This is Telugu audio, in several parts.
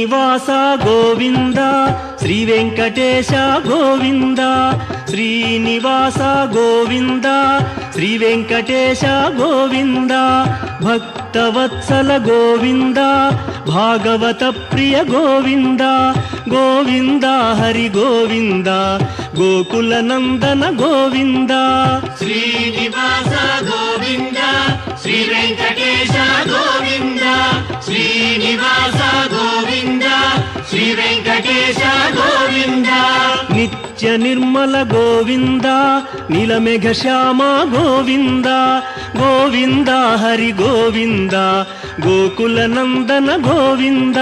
శ్రీనివాస గోవింద శ్రీ వెంకటేశ గోవింద శ్రీనివాస గోవింద శ్రీ వెంకటేశ గోవింద భక్తవత్సల గోవింద భాగవత ప్రియ గోవింద గోవింద హరి గోవింద గోకుల నందన గోవింద శ్రీనివాస గోవింద శ్రీ వెంకటేశ గోవింద శ్రీనివాస గోవింద శ్రీ వెంకటేశ గోవింద నిత్య నిర్మల గోవింద నీలమేఘ శ్యామ గోవింద గోవింద హరి గోవింద గోకుల నందన గోవింద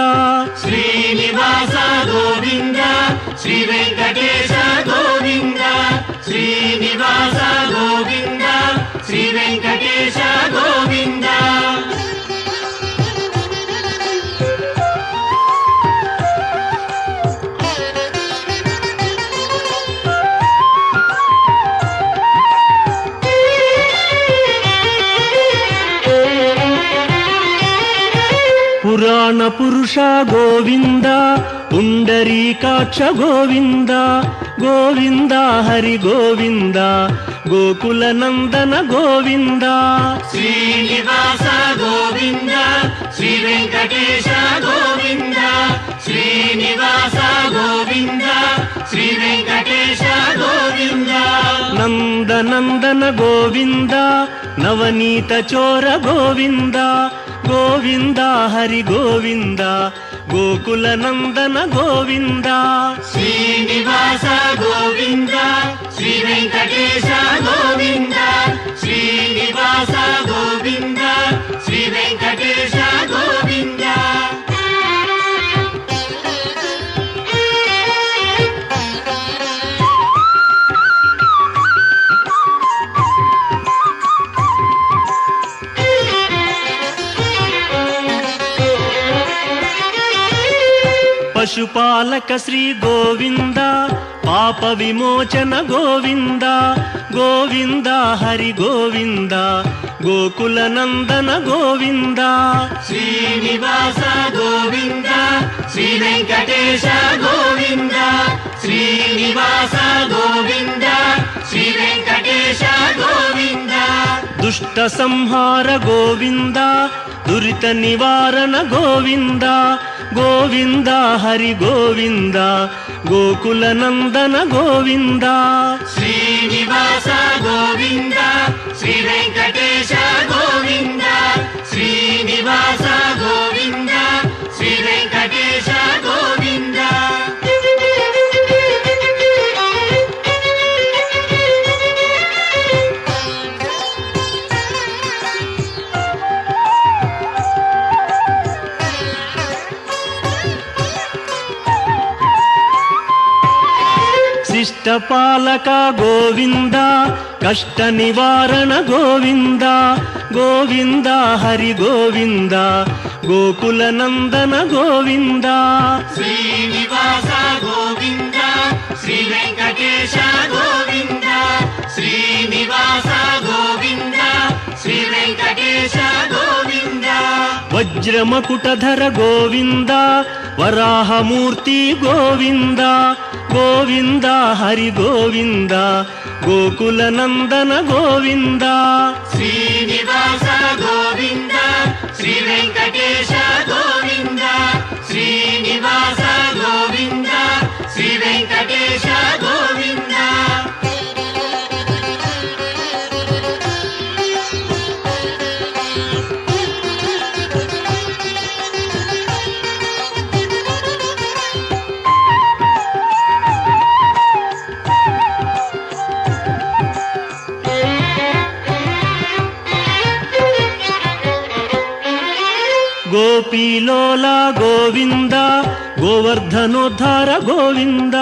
శ్రీనివాస గోవింద శ్రీ వెంకటేశ గోవింద శ్రీనివాస గోవింద శ్రీ వెంకటేశ గోవింద పురాణ పురుష గోవింద పుండరీకాక్ష గోవింద గోవింద హరి గోవింద గోకుల నందన గోవింద శ్రీనివాస గోవింద శ్రీ వెంకటేశ గోవింద శ్రీనివాస గోవింద శ్రీ వెంకటేశ గోవింద నందనందన గోవింద నవనీత చోర గోవింద గోవింద హరి గోవింద గోకుల నందన గోవింద శ్రీనివాస గోవింద శ్రీ వెంకటేశ గోవింద శ్రీనివాస గోవింద శ్రీ వెంకటేశ గోవింద పశుపాలక శ్రీ గోవింద పాప విమోచన గోవింద గోవింద హరి గోవింద గోకుల నందన గోవింద శ్రీనివాస గోవింద శ్రీ వెంకటేశ గోవింద శ్రీనివాస గోవింద శ్రీ వెంకటేశ గోవింద దుష్ట సంహార గోవింద దురిత నివారణ గోవింద గోవింద హరి గోవింద గోకుల నందన గోవింద శ్రీనివాస గోవింద శ్రీ వెంకటేశ గోవింద శ్రీనివాస గోవింద శ్రీ వెంకటేశ గోవింద శిష్టపాలక గోవింద కష్ట నివారణ గోవింద గోవింద హరి గోవింద గోకుల నందన గోవింద శ్రీనివాస గోవింద శ్రీ వెంకటేశ గోవింద శ్రీనివాస గోవింద శ్రీ వెంకటేశ గోవింద వజ్రమకుటధర గోవింద వరాహమూర్తి గోవింద గోవింద హరి గోవింద గోకుల నందన గోవింద శ్రీనివాస గోవింద శ్రీ వెంకటేశ గోవింద శ్రీనివాస గోవింద శ్రీ వెంకటేశ గోవింద గోపీలోల గోవింద గోవర్ధనోద్ధార గోవింద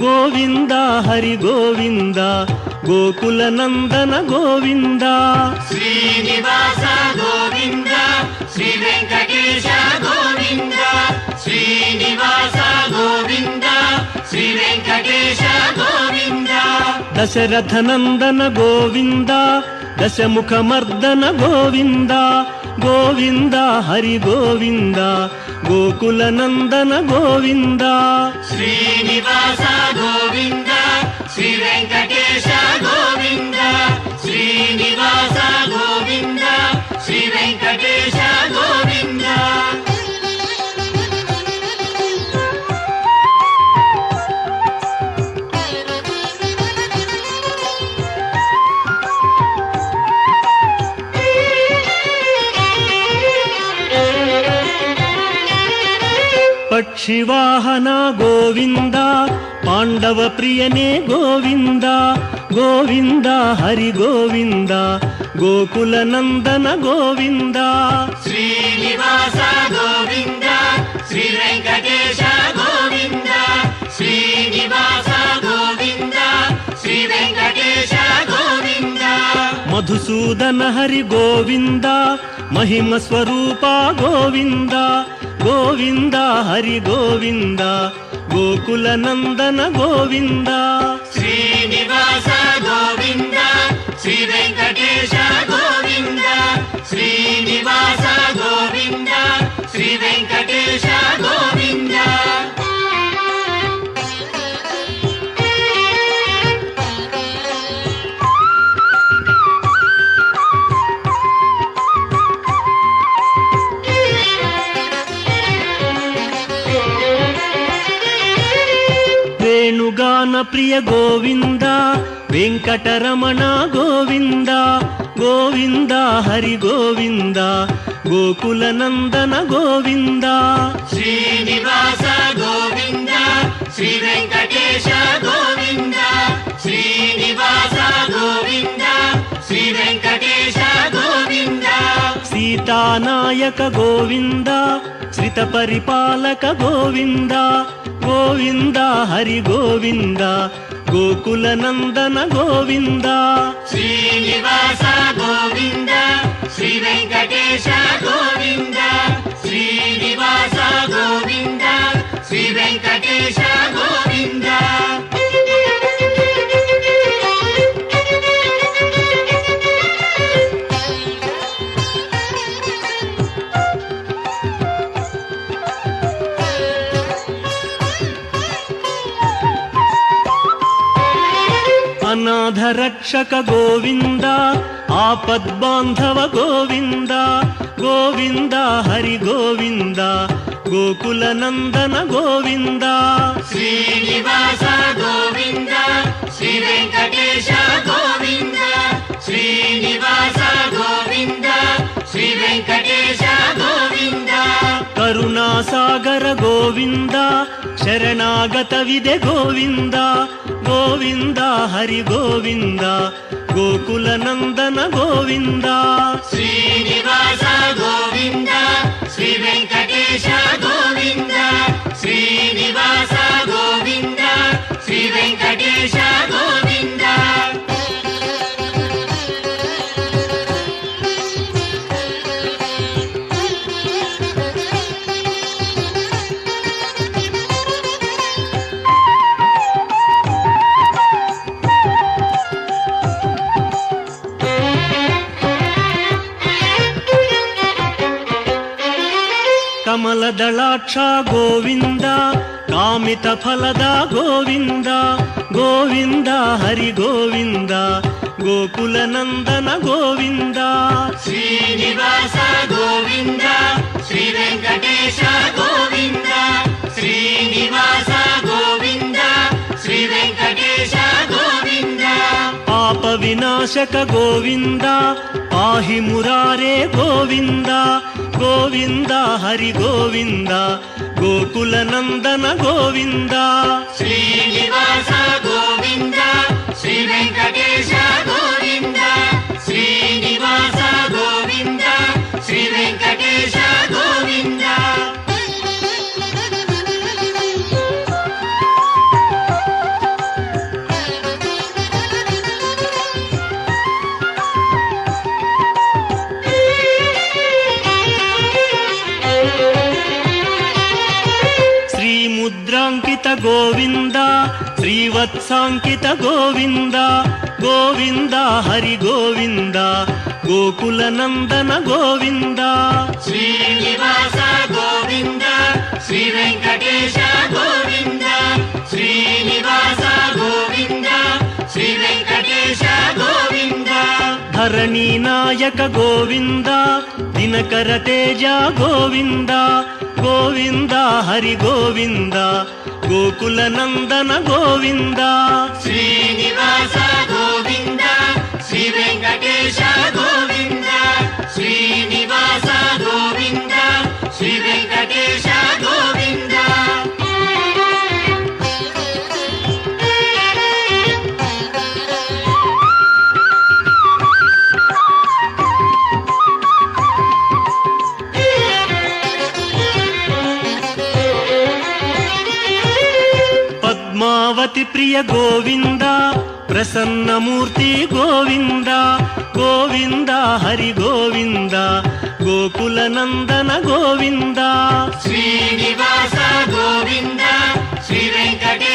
గోవింద హరి గోవింద గోకుల నందన గోవింద శ్రీనివాస గోవింద శ్రీ వెంకటేశ గోవింద శ్రీనివాస గోవింద శ్రీ వెంకటేశ గోవింద దశరథ నందన గోవింద దశముఖమర్దన గోవింద గోవింద హరి గోవింద గోకుల నందన గోవింద శ్రీనివాస గోవింద శ్రీ వెంకటేశ గోవింద శ్రీనివాస గోవింద శ్రీ వెంకటేశ గోవింద పక్షివాహన గోవింద పాండవ ప్రియనే గోవింద గోవింద హరి గోవింద గోకుల నందన గోవింద శ్రీనివాస గోవింద శ్రీ వెంకటేశ గోవింద శ్రీనివాస గోవింద శ్రీ వెంకటేశ గోవింద మధుసూదన హరి గోవింద మహిమ స్వరూప గోవింద గోవింద హరి గోవింద గోకుల నందన గోవింద శ్రీనివాస గోవింద శ్రీ వెంకటేశ గోవింద శ్రీనివాస గోవింద శ్రీ వెంకటేశ గోవింద వేణుగాన ప్రియ గోవింద వెంకటరమణ గోవింద గోవింద హరి గోవింద గోకుల నందన గోవింద శ్రీనివాస గోవింద శ్రీ వెంకటేశ గోవింద శ్రీనివాస గోవింద శ్రీ వెంకటేశ గోవింద సీతానాయక గోవింద శ్రిత పరిపాలక గోవింద గోవింద హరి గోవింద గోకుల నందన గోవింద శ్రీనివాస గోవింద శ్రీ వెంకటేశ గోవింద శ్రీనివాస గోవింద శ్రీ వెంకటేశ గోవింద అనాథ రక్షక గోవింద ఆపద్బాంధవ గోవింద గోవింద హరి గోవింద గోకుల నందన గోవింద శ్రీనివాస గోవింద శ్రీ వెంకటేశ గోవింద శ్రీనివాస గోవింద శ్రీ వెంకటేశ గోవింద కరుణాసాగర గోవింద శరణాగత విదే గోవింద గోవింద హరి గోవింద గోకుల నందన గోవింద శ్రీనివాస గోవింద శ్రీ వెంకటేశ గోవింద శ్రీనివాస గోవింద శ్రీ వెంకటేశ గోవింద ಕಮಲದಳಾಕ್ಷ ಗೋವಿಂದ ಕಾಮಿತ ಫಲದ ಗೋವಿಂದ ಗೋವಿಂದ ಹರಿ ಗೋವಿಂದ ಗೋಕುಲ ನಂದನ ಗೋವಿಂದ ಶ್ರೀನಿವಾಸ ಗೋವಿಂದ ಶ್ರೀ ವೆಂಕಟೇಶ ಗೋವಿಂದ ಶ್ರೀನಿವಾಸ ಗೋವಿಂದ ಶ್ರೀ ವೆಂಕಟೇಶ ಗೋವಿಂದ ಪಾಪ ವಿನಾಶಕ ಗೋವಿಂದ ಪಾಹಿ ಮುರಾರೇ ಗೋವಿಂದ ಗೋವಿಂದ ಹರಿ ಗೋವಿಂದ ಗೋಕುಲ ನಂದನ ಗೋವಿಂದ ಶ್ರೀನಿವಾಸ ಗೋವಿಂದ ಶ್ರೀ ವೆಂಕಟೇಶ ಗೋವಿಂದ ಶ್ರೀನಿವಾಸ ಗೋವಿಂದ ಶ್ರೀ ವೆಂಕಟೇಶ ಗೋವಿಂದ ಶ್ರೀಮುದ್ರಾಂಕಿತ ಗೋವಿಂದ ಶ್ರೀವತ್ಸಾಂಕಿತ ಗೋವಿಂದ ಗೋವಿಂದ ಹರಿ ಗೋವಿಂದ ಗೋಕುಲ ನಂದನ ಗೋವಿಂದ ಶ್ರೀನಿವಾಸ ಗೋವಿಂದ ಶ್ರೀ ವೆಂಕಟೇಶ ಗೋವಿಂದ ಶ್ರೀನಿವಾಸ ಗೋವಿಂದ ಶ್ರೀ ವೆಂಕಟೇಶ ಗೋವಿಂದ ಧರಣಿ ನಾಯಕ ಗೋವಿಂದ ದಿನಕರ ತೇಜ ಗೋವಿಂದ ಗೋವಿಂದ ಹರಿ ಗೋವಿಂದ ಗೋಕುಲ ನಂದನ ಗೋವಿಂದ ಶ್ರೀನಿವಾಸ ಗೋವಿಂದ ಶ್ರೀ ವೆಂಕಟೇಶ ಗೋವಿಂದ ಶ್ರೀನಿವಾಸ ಗೋವಿಂದ ಶ್ರೀ ವೆಂಕಟೇಶ ಗೋವಿಂದ ಪದ್ಮಾವತಿ ಪ್ರಿಯ ಗೋವಿಂದ ಪ್ರಸನ್ನ ಮೂರ್ತಿ ಗೋವಿಂದ ಗೋವಿಂದ ಹರಿ ಗೋವಿಂದ ಗೋಕುಲ ನಂದನ ಗೋವಿಂದ ಶ್ರೀನಿವಾಸ ಗೋವಿಂದ ಶ್ರೀ ವೆಂಕಟೇಶ